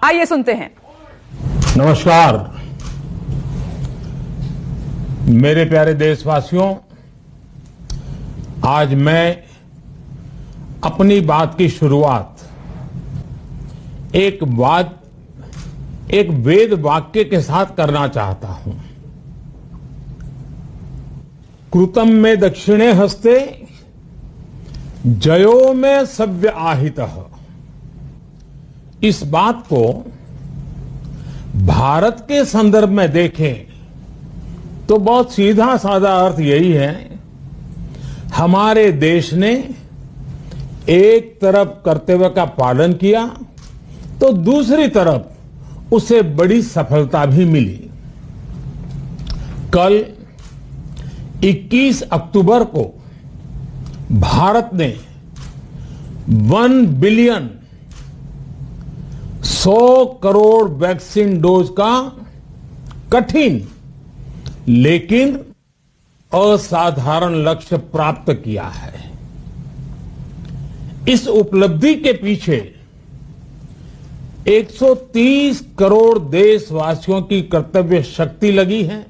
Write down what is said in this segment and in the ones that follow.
आइए सुनते हैं। नमस्कार मेरे प्यारे देशवासियों, आज मैं अपनी बात की शुरुआत एक वेद वाक्य के साथ करना चाहता हूं। कृतम में दक्षिणे हस्ते जयो में सव्य आहितः। इस बात को भारत के संदर्भ में देखें तो बहुत सीधा साधा अर्थ यही है, हमारे देश ने एक तरफ कर्तव्य का पालन किया तो दूसरी तरफ उसे बड़ी सफलता भी मिली। कल 21 अक्टूबर को भारत ने 1 बिलियन 100 करोड़ वैक्सीन डोज का कठिन लेकिन असाधारण लक्ष्य प्राप्त किया है। इस उपलब्धि के पीछे 130 करोड़ देशवासियों की कर्तव्य शक्ति लगी है।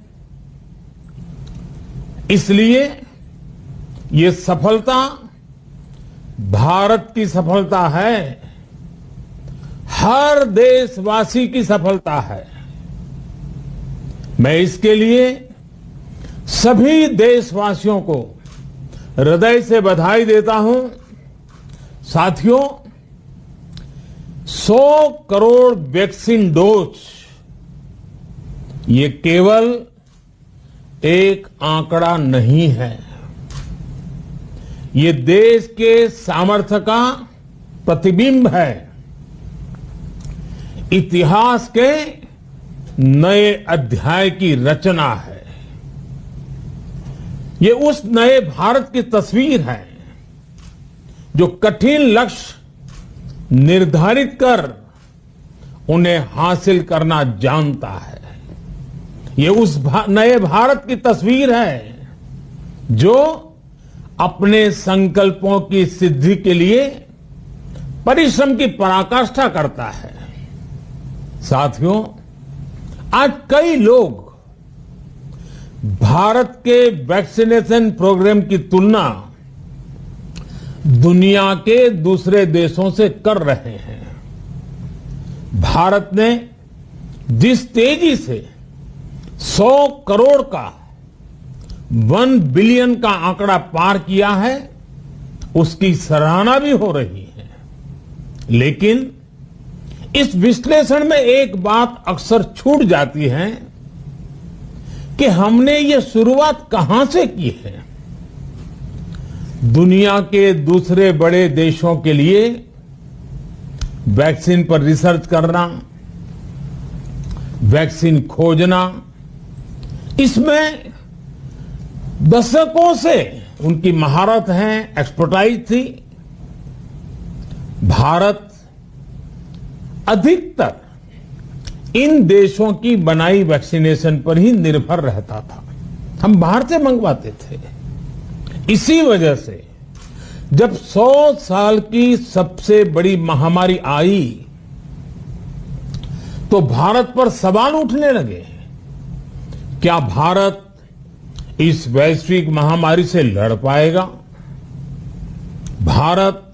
इसलिए ये सफलता भारत की सफलता है, हर देशवासी की सफलता है। मैं इसके लिए सभी देशवासियों को हृदय से बधाई देता हूं। साथियों, 100 करोड़ वैक्सीन डोज ये केवल एक आंकड़ा नहीं है, ये देश के सामर्थ्य का प्रतिबिंब है, इतिहास के नए अध्याय की रचना है। ये उस नए भारत की तस्वीर है जो कठिन लक्ष्य निर्धारित कर उन्हें हासिल करना जानता है। ये उस नए भारत की तस्वीर है जो अपने संकल्पों की सिद्धि के लिए परिश्रम की पराकाष्ठा करता है। साथियों, आज कई लोग भारत के वैक्सीनेशन प्रोग्राम की तुलना दुनिया के दूसरे देशों से कर रहे हैं। भारत ने जिस तेजी से 100 करोड़ का 1 बिलियन का आंकड़ा पार किया है, उसकी सराहना भी हो रही है। लेकिन इस विश्लेषण में एक बात अक्सर छूट जाती है कि हमने ये शुरुआत कहां से की है। दुनिया के दूसरे बड़े देशों के लिए वैक्सीन पर रिसर्च करना, वैक्सीन खोजना, इसमें दशकों से उनकी महारत है, एक्सपर्टाइज थी। भारत अधिकतर इन देशों की बनाई वैक्सीनेशन पर ही निर्भर रहता था, हम बाहर से मंगवाते थे। इसी वजह से जब 100 साल की सबसे बड़ी महामारी आई तो भारत पर सवाल उठने लगे, क्या भारत इस वैश्विक महामारी से लड़ पाएगा? भारत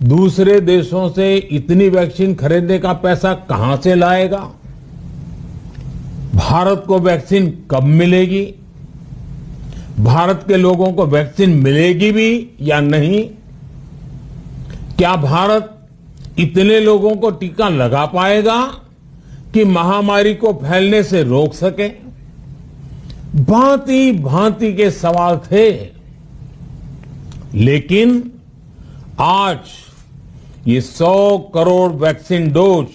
दूसरे देशों से इतनी वैक्सीन खरीदने का पैसा कहां से लाएगा? भारत को वैक्सीन कब मिलेगी? भारत के लोगों को वैक्सीन मिलेगी भी या नहीं? क्या भारत इतने लोगों को टीका लगा पाएगा कि महामारी को फैलने से रोक सके? भांति भांति के सवाल थे। लेकिन आज ये 100 करोड़ वैक्सीन डोज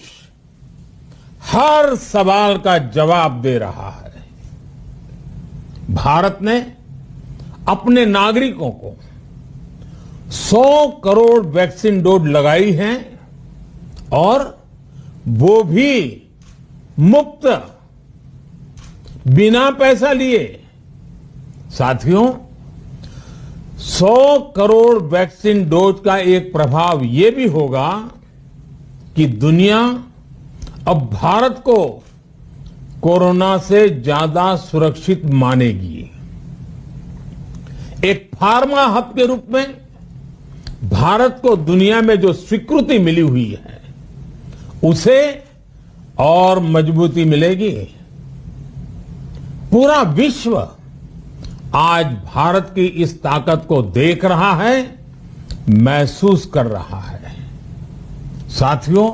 हर सवाल का जवाब दे रहा है। भारत ने अपने नागरिकों को 100 करोड़ वैक्सीन डोज लगाई हैं और वो भी मुफ्त, बिना पैसा लिए। साथियों, 100 करोड़ वैक्सीन डोज का एक प्रभाव ये भी होगा कि दुनिया अब भारत को कोरोना से ज्यादा सुरक्षित मानेगी। एक फार्मा हब के रूप में भारत को दुनिया में जो स्वीकृति मिली हुई है, उसे और मजबूती मिलेगी। पूरा विश्व आज भारत की इस ताकत को देख रहा है, महसूस कर रहा है। साथियों,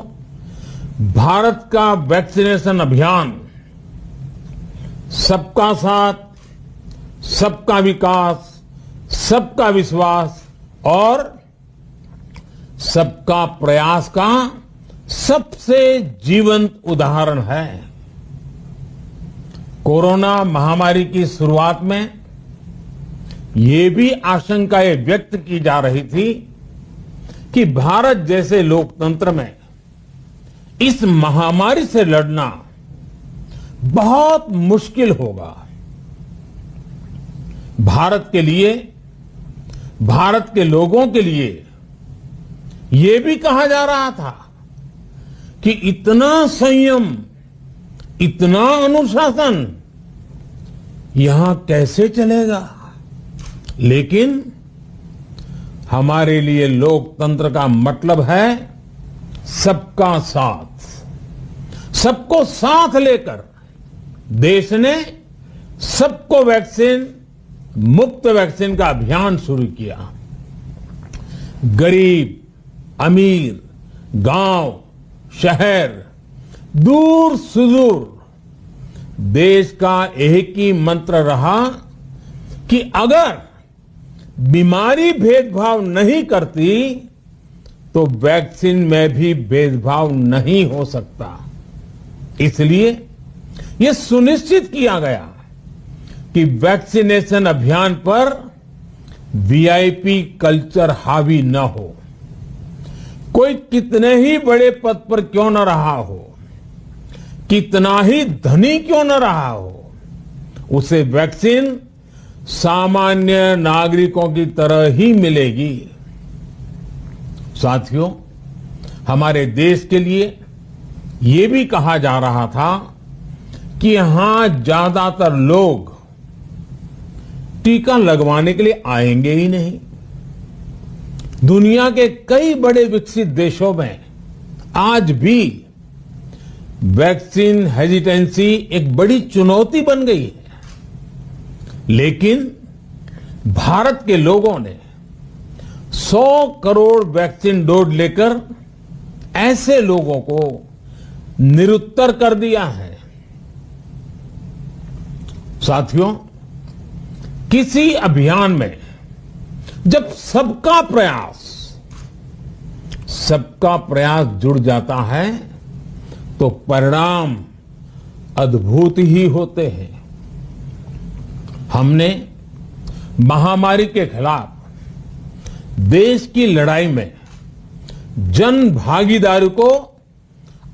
भारत का वैक्सीनेशन अभियान सबका साथ, सबका विकास, सबका विश्वास और सबका प्रयास का सबसे जीवंत उदाहरण है। कोरोना महामारी की शुरुआत में ये भी आशंकाएं व्यक्त की जा रही थी कि भारत जैसे लोकतंत्र में इस महामारी से लड़ना बहुत मुश्किल होगा। भारत के लिए, भारत के लोगों के लिए ये भी कहा जा रहा था कि इतना संयम, इतना अनुशासन यहां कैसे चलेगा। लेकिन हमारे लिए लोकतंत्र का मतलब है सबका साथ। सबको साथ लेकर देश ने सबको वैक्सीन, मुफ्त वैक्सीन का अभियान शुरू किया। गरीब, अमीर, गांव, शहर, दूर सुदूर, देश का एक ही मंत्र रहा कि अगर बीमारी भेदभाव नहीं करती तो वैक्सीन में भी भेदभाव नहीं हो सकता। इसलिए यह सुनिश्चित किया गया कि वैक्सीनेशन अभियान पर वीआईपी कल्चर हावी न हो। कोई कितने ही बड़े पद पर क्यों न रहा हो, कितना ही धनी क्यों न रहा हो, उसे वैक्सीन सामान्य नागरिकों की तरह ही मिलेगी। साथियों, हमारे देश के लिए ये भी कहा जा रहा था कि यहां ज्यादातर लोग टीका लगवाने के लिए आएंगे ही नहीं। दुनिया के कई बड़े विकसित देशों में आज भी वैक्सीन हेजिटेंसी एक बड़ी चुनौती बन गई है। लेकिन भारत के लोगों ने 100 करोड़ वैक्सीन डोज लेकर ऐसे लोगों को निरुत्तर कर दिया है। साथियों, किसी अभियान में जब सबका प्रयास जुड़ जाता है तो परिणाम अद्भुत ही होते हैं। हमने महामारी के खिलाफ देश की लड़ाई में जन भागीदारी को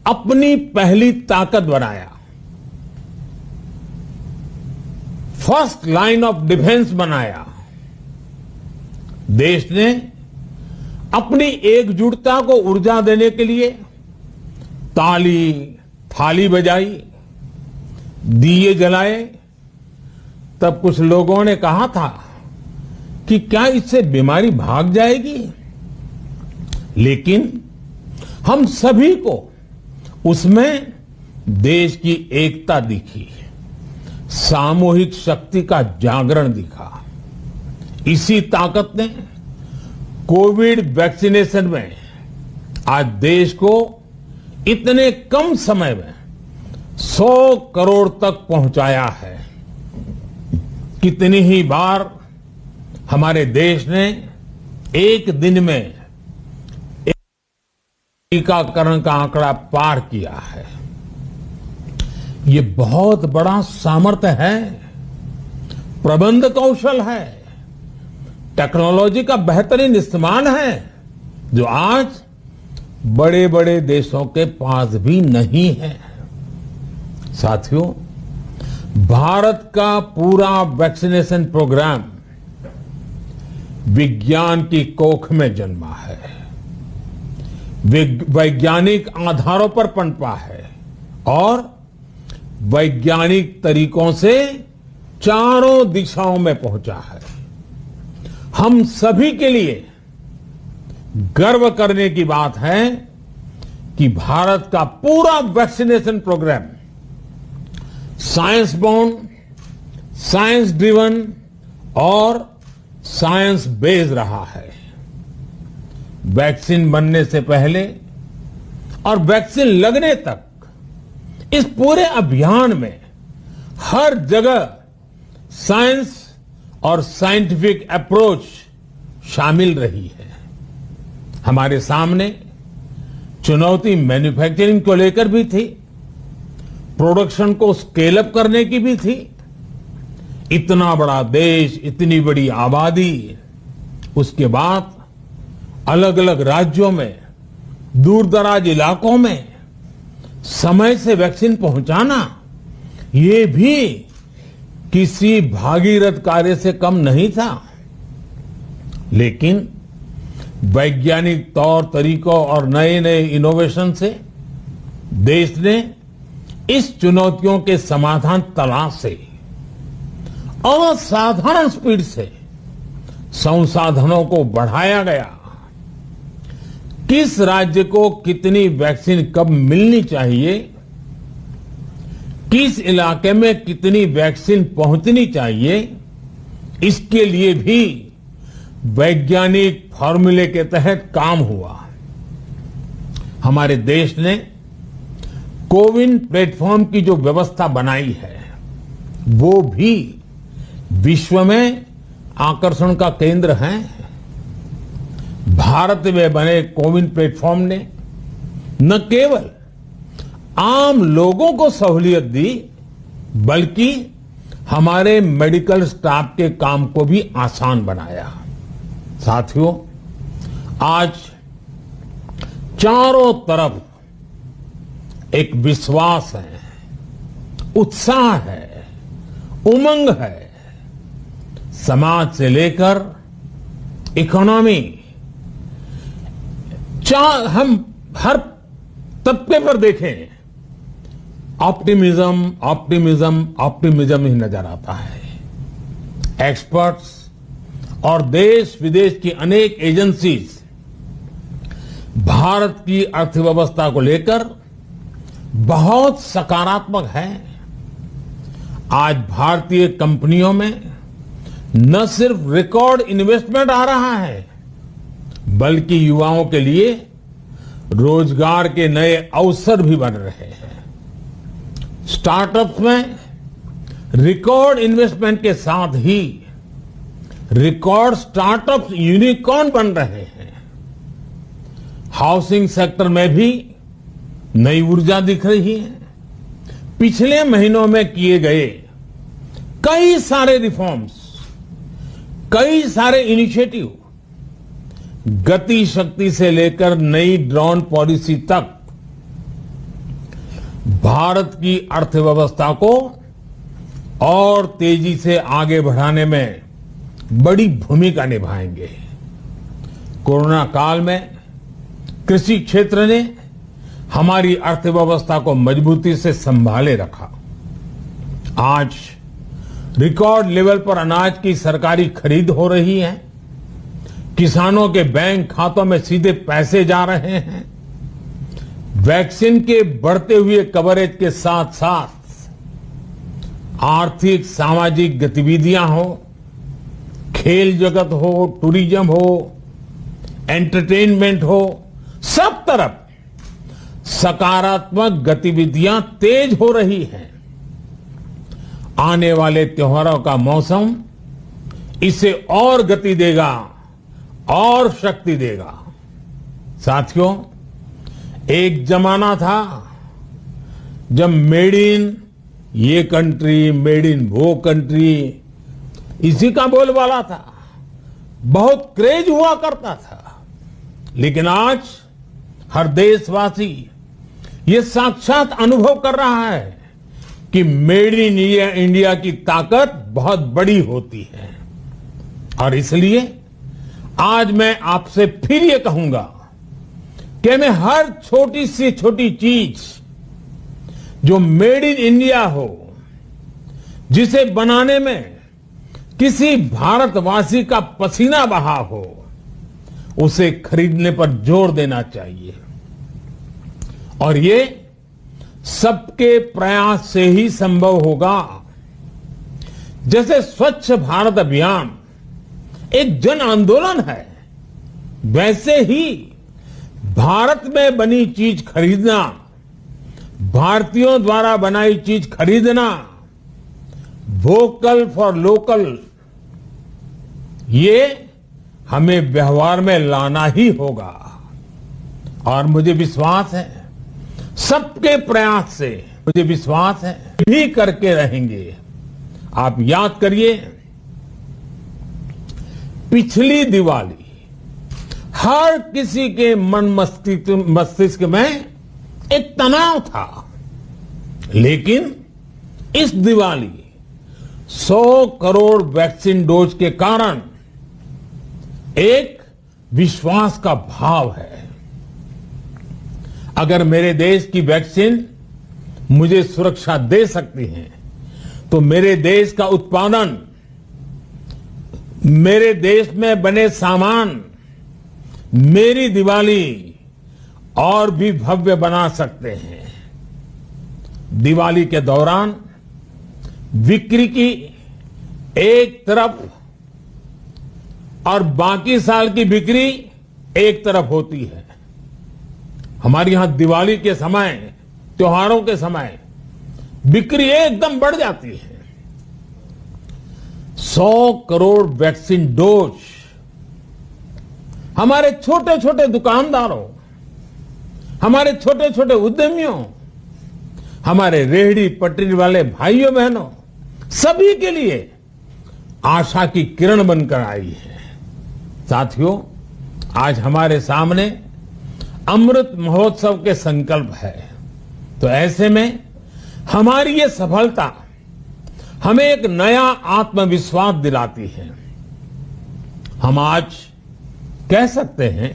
अपनी पहली ताकत बनाया। फर्स्ट लाइन ऑफ डिफेंस बनाया। देश ने अपनी एकजुटता को ऊर्जा देने के लिए ताली, थाली बजाई, दिए जलाए। तब कुछ लोगों ने कहा था कि क्या इससे बीमारी भाग जाएगी? लेकिन हम सभी को उसमें देश की एकता दिखी, सामूहिक शक्ति का जागरण दिखा। इसी ताकत ने कोविड वैक्सीनेशन में आज देश को इतने कम समय में 100 करोड़ तक पहुंचाया है। कितनी ही बार हमारे देश ने एक दिन में टीकाकरण का आंकड़ा पार किया है। ये बहुत बड़ा सामर्थ्य है, प्रबंध कौशल है, टेक्नोलॉजी का बेहतरीन इस्तेमाल है, जो आज बड़े बड़े देशों के पास भी नहीं है। साथियों, भारत का पूरा वैक्सीनेशन प्रोग्राम विज्ञान की कोख में जन्मा है, वैज्ञानिक आधारों पर पनपा है। और वैज्ञानिक तरीकों से चारों दिशाओं में पहुंचा है। हम सभी के लिए गर्व करने की बात है कि भारत का पूरा vaccination programme science born, science driven और साइंस बेस्ड रहा है। वैक्सीन बनने से पहले और वैक्सीन लगने तक इस पूरे अभियान में हर जगह साइंस और साइंटिफिक अप्रोच शामिल रही है। हमारे सामने चुनौती मैन्युफैक्चरिंग को लेकर भी थी, प्रोडक्शन को स्केल अप करने की भी थी। इतना बड़ा देश, इतनी बड़ी आबादी, उसके बाद अलग अलग राज्यों में, दूर दराज इलाकों में समय से वैक्सीन पहुंचाना, ये भी किसी भागीरथ कार्य से कम नहीं था। लेकिन वैज्ञानिक तौर तरीकों और नए नए इनोवेशन से देश ने इस चुनौतियों के समाधान तलाशे। असाधारण स्पीड से संसाधनों को बढ़ाया गया। किस राज्य को कितनी वैक्सीन कब मिलनी चाहिए, किस इलाके में कितनी वैक्सीन पहुंचनी चाहिए, इसके लिए भी वैज्ञानिक फॉर्मूले के तहत काम हुआ। हमारे देश ने कोविन प्लेटफॉर्म की जो व्यवस्था बनाई है, वो भी विश्व में आकर्षण का केंद्र है। भारत में बने कोविन प्लेटफॉर्म ने न केवल आम लोगों को सहूलियत दी, बल्कि हमारे मेडिकल स्टाफ के काम को भी आसान बनाया। साथियों, आज चारों तरफ एक विश्वास है, उत्साह है, उमंग है। समाज से लेकर इकोनॉमी, हम हर तबके पर देखें, ऑप्टिमिज्म, ऑप्टिमिज्म, ऑप्टिमिज्म ही नजर आता है। एक्सपर्ट्स और देश विदेश की अनेक एजेंसीज भारत की अर्थव्यवस्था को लेकर बहुत सकारात्मक है। आज भारतीय कंपनियों में न सिर्फ रिकॉर्ड इन्वेस्टमेंट आ रहा है, बल्कि युवाओं के लिए रोजगार के नए अवसर भी बन रहे हैं। स्टार्टअप्स में रिकॉर्ड इन्वेस्टमेंट के साथ ही रिकॉर्ड स्टार्टअप्स यूनिकॉर्न बन रहे हैं। हाउसिंग सेक्टर में भी नई ऊर्जा दिख रही है। पिछले महीनों में किए गए कई सारे रिफॉर्म्स, कई सारे इनिशिएटिव, गति शक्ति से लेकर नई ड्रोन पॉलिसी तक भारत की अर्थव्यवस्था को और तेजी से आगे बढ़ाने में बड़ी भूमिका निभाएंगे। कोरोना काल में कृषि क्षेत्र ने हमारी अर्थव्यवस्था को मजबूती से संभाले रखा। आज रिकॉर्ड लेवल पर अनाज की सरकारी खरीद हो रही है। किसानों के बैंक खातों में सीधे पैसे जा रहे हैं। वैक्सीन के बढ़ते हुए कवरेज के साथ साथ आर्थिक सामाजिक गतिविधियां हो, खेल जगत हो, टूरिज्म हो, एंटरटेनमेंट हो, सब तरफ सकारात्मक गतिविधियां तेज हो रही हैं। आने वाले त्योहारों का मौसम इसे और गति देगा और शक्ति देगा। साथियों, एक जमाना था जब मेड इन ये कंट्री, मेड इन वो कंट्री, इसी का बोलबाला था, बहुत क्रेज हुआ करता था। लेकिन आज हर देशवासी ये साक्षात अनुभव कर रहा है कि मेड इन इंडिया की ताकत बहुत बड़ी होती है। और इसलिए आज मैं आपसे फिर ये कहूंगा कि हमें हर छोटी से छोटी चीज जो मेड इन इंडिया हो, जिसे बनाने में किसी भारतवासी का पसीना बहा हो, उसे खरीदने पर जोर देना चाहिए। और ये सबके प्रयास से ही संभव होगा। जैसे स्वच्छ भारत अभियान एक जन आंदोलन है, वैसे ही भारत में बनी चीज खरीदना, भारतीयों द्वारा बनाई चीज खरीदना, वोकल फॉर लोकल, ये हमें व्यवहार में लाना ही होगा। और मुझे विश्वास है, सबके प्रयास से मुझे विश्वास है भी करके रहेंगे। आप याद करिए, पिछली दिवाली हर किसी के मन मस्तिष्क में एक तनाव था, लेकिन इस दिवाली 100 करोड़ वैक्सीन डोज के कारण एक विश्वास का भाव है। अगर मेरे देश की वैक्सीन मुझे सुरक्षा दे सकती है, तो मेरे देश का उत्पादन, मेरे देश में बने सामान मेरी दिवाली और भी भव्य बना सकते हैं। दिवाली के दौरान बिक्री की एक तरफ और बाकी साल की बिक्री एक तरफ होती है। हमारे यहां दिवाली के समय, त्योहारों के समय बिक्री एकदम बढ़ जाती है। 100 करोड़ वैक्सीन डोज हमारे छोटे छोटे दुकानदारों, हमारे छोटे छोटे उद्यमियों, हमारे रेहड़ी पटरी वाले भाइयों बहनों, सभी के लिए आशा की किरण बनकर आई है। साथियों, आज हमारे सामने अमृत महोत्सव के संकल्प है, तो ऐसे में हमारी ये सफलता हमें एक नया आत्मविश्वास दिलाती है। हम आज कह सकते हैं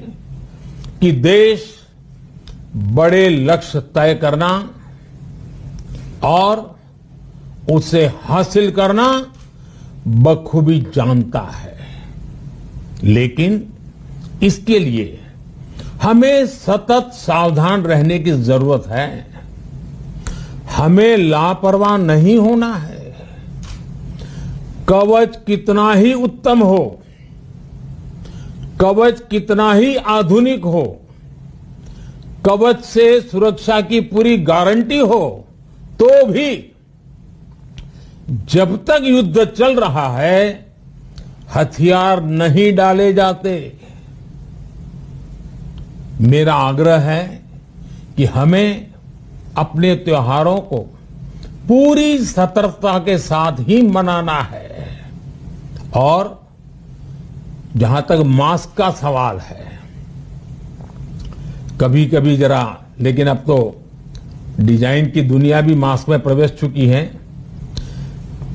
कि देश बड़े लक्ष्य तय करना और उसे हासिल करना बखूबी जानता है, लेकिन इसके लिए हमें सतत सावधान रहने की जरूरत है। हमें लापरवाह नहीं होना है। कवच कितना ही उत्तम हो, कवच कितना ही आधुनिक हो, कवच से सुरक्षा की पूरी गारंटी हो, तो भी जब तक युद्ध चल रहा है, हथियार नहीं डाले जाते। मेरा आग्रह है कि हमें अपने त्योहारों को पूरी सतर्कता के साथ ही मनाना है। और जहां तक मास्क का सवाल है, कभी कभी जरा, लेकिन अब तो डिजाइन की दुनिया भी मास्क में प्रवेश चुकी है।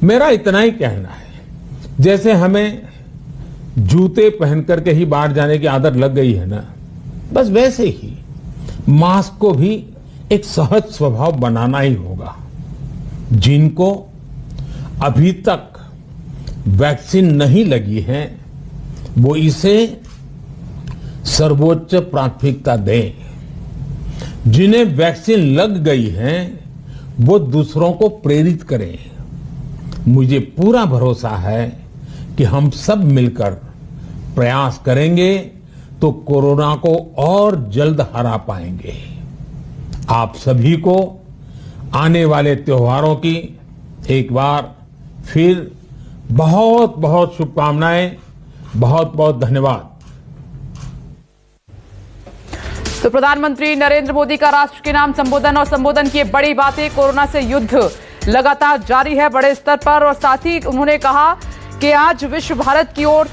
मेरा इतना ही कहना है, जैसे हमें जूते पहन करके ही बाहर जाने की आदत लग गई है ना, बस वैसे ही मास्क को भी एक सहज स्वभाव बनाना ही होगा। जिनको अभी तक वैक्सीन नहीं लगी है, वो इसे सर्वोच्च प्राथमिकता दें। जिन्हें वैक्सीन लग गई है, वो दूसरों को प्रेरित करें। मुझे पूरा भरोसा है कि हम सब मिलकर प्रयास करेंगे तो कोरोना को और जल्द हरा पाएंगे। आप सभी को आने वाले त्योहारों की एक बार फिर बहुत बहुत शुभकामनाएं, बहुत बहुत धन्यवाद। तो प्रधानमंत्री नरेंद्र मोदी का राष्ट्र के नाम संबोधन और संबोधन की बड़ी बातें। कोरोना से युद्ध लगातार जारी है बड़े स्तर पर, और साथ ही उन्होंने कहा कि आज विश्व भारत की ओर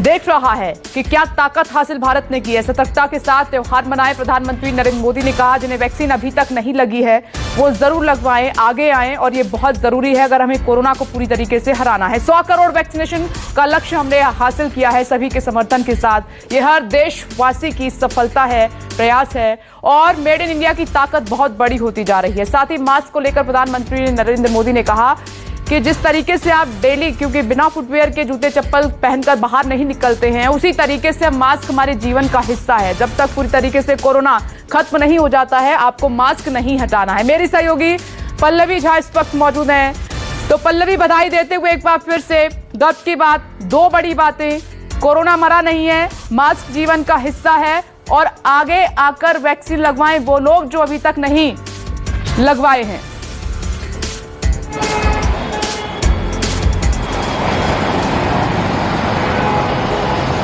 देख रहा है कि क्या ताकत हासिल भारत ने की है। सतर्कता के साथ त्योहार मनाएं। प्रधानमंत्री नरेंद्र मोदी ने कहा जिन्हें वैक्सीन अभी तक नहीं लगी है, वो जरूर लगवाएं, आगे आएं और ये बहुत जरूरी है अगर हमें कोरोना को पूरी तरीके से हराना है। 100 करोड़ वैक्सीनेशन का लक्ष्य हमने हासिल किया है सभी के समर्थन के साथ। ये हर देशवासी की सफलता है, प्रयास है और मेड इन इंडिया की ताकत बहुत बड़ी होती जा रही है। साथ ही मास्क को लेकर प्रधानमंत्री नरेंद्र मोदी ने कहा कि जिस तरीके से आप डेली, क्योंकि बिना फुटवेयर के जूते चप्पल पहनकर बाहर नहीं निकलते हैं, उसी तरीके से मास्क हमारे जीवन का हिस्सा है। जब तक पूरी तरीके से कोरोना खत्म नहीं हो जाता है, आपको मास्क नहीं हटाना है। मेरी सहयोगी पल्लवी झा इस वक्त मौजूद हैं। तो पल्लवी, बधाई देते हुए एक बार फिर से गर्व की बात, दो बड़ी बातें, कोरोना मरा नहीं है, मास्क जीवन का हिस्सा है और आगे आकर वैक्सीन लगवाएं वो लोग जो अभी तक नहीं लगवाए हैं।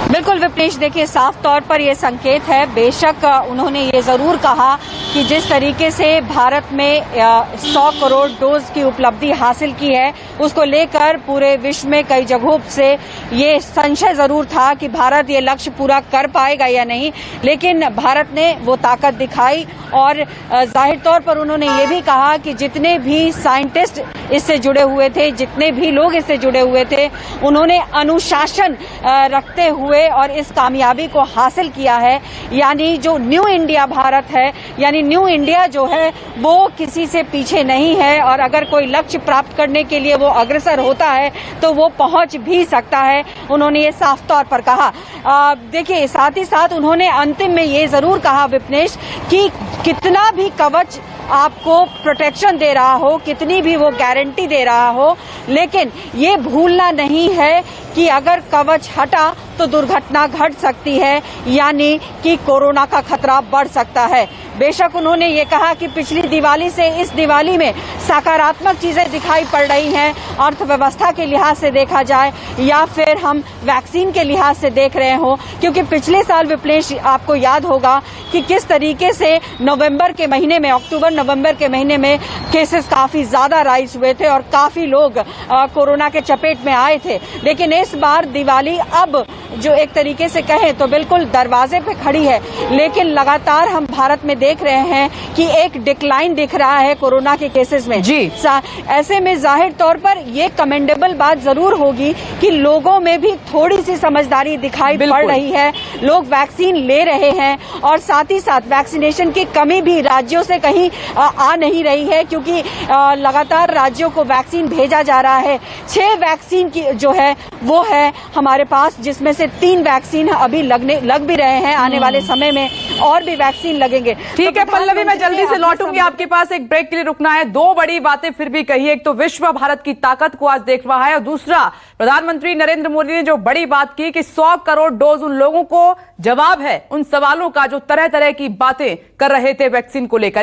बिल्कुल विपनेश, देखिए साफ तौर पर यह संकेत है। बेशक उन्होंने ये जरूर कहा कि जिस तरीके से भारत में 100 करोड़ डोज की उपलब्धि हासिल की है, उसको लेकर पूरे विश्व में कई जगहों से ये संशय जरूर था कि भारत ये लक्ष्य पूरा कर पाएगा या नहीं, लेकिन भारत ने वो ताकत दिखाई और जाहिर तौर पर उन्होंने ये भी कहा कि जितने भी साइंटिस्ट इससे जुड़े हुए थे, जितने भी लोग इससे जुड़े हुए थे, उन्होंने अनुशासन रखते हुए और इस कामयाबी को हासिल किया है। यानी जो न्यू इंडिया भारत है, यानी न्यू इंडिया जो है वो किसी से पीछे नहीं है और अगर कोई लक्ष्य प्राप्त करने के लिए वो अग्रसर होता है तो वो पहुंच भी सकता है, उन्होंने ये साफ तौर पर कहा। देखिए साथ ही साथ उन्होंने अंतिम में ये जरूर कहा विपनेश कि कितना भी कवच आपको प्रोटेक्शन दे रहा हो, कितनी भी वो गारंटी दे रहा हो, लेकिन ये भूलना नहीं है कि अगर कवच हटा तो दुर्घटना घट सकती है, यानी कि कोरोना का खतरा बढ़ सकता है। बेशक उन्होंने ये कहा कि पिछली दिवाली से इस दिवाली में सकारात्मक चीजें दिखाई पड़ रही हैं, अर्थव्यवस्था के लिहाज से देखा जाए या फिर हम वैक्सीन के लिहाज से देख रहे हो, क्योंकि पिछले साल विपनेश आपको याद होगा कि किस तरीके से नवंबर के महीने में, अक्टूबर नवंबर के महीने में केसेस काफी ज्यादा राइज हुए थे और काफी लोग कोरोना के चपेट में आए थे। लेकिन इस बार दिवाली अब जो एक तरीके से कहें तो बिल्कुल दरवाजे पे खड़ी है, लेकिन लगातार हम भारत में देख रहे हैं कि एक डिक्लाइन दिख रहा है कोरोना के केसेस में जी। ऐसे में जाहिर तौर पर ये कमेंडेबल बात जरूर होगी कि लोगों में भी थोड़ी सी समझदारी दिखाई पड़ रही है, लोग वैक्सीन ले रहे हैं और साथ ही साथ वैक्सीनेशन की कमी भी राज्यों से कहीं आ नहीं रही है, क्योंकि लगातार राज्यों को वैक्सीन भेजा जा रहा है। 6 वैक्सीन की जो है वो है हमारे पास, जिसमें से 3 वैक्सीन अभी लग भी रहे हैं, आने वाले समय में और भी वैक्सीन लगेंगे। ठीक है पल्लवी, मैं जल्दी से लौटूंगी आपके पास, एक ब्रेक के लिए रुकना है। 2 बड़ी बातें फिर भी कही, एक तो विश्व भारत की ताकत को आज देख रहा है और दूसरा प्रधानमंत्री नरेंद्र मोदी ने जो बड़ी बात की कि 100 करोड़ डोज उन लोगों को जवाब है उन सवालों का जो तरह तरह की बातें कर रहे थे वैक्सीन को लेकर।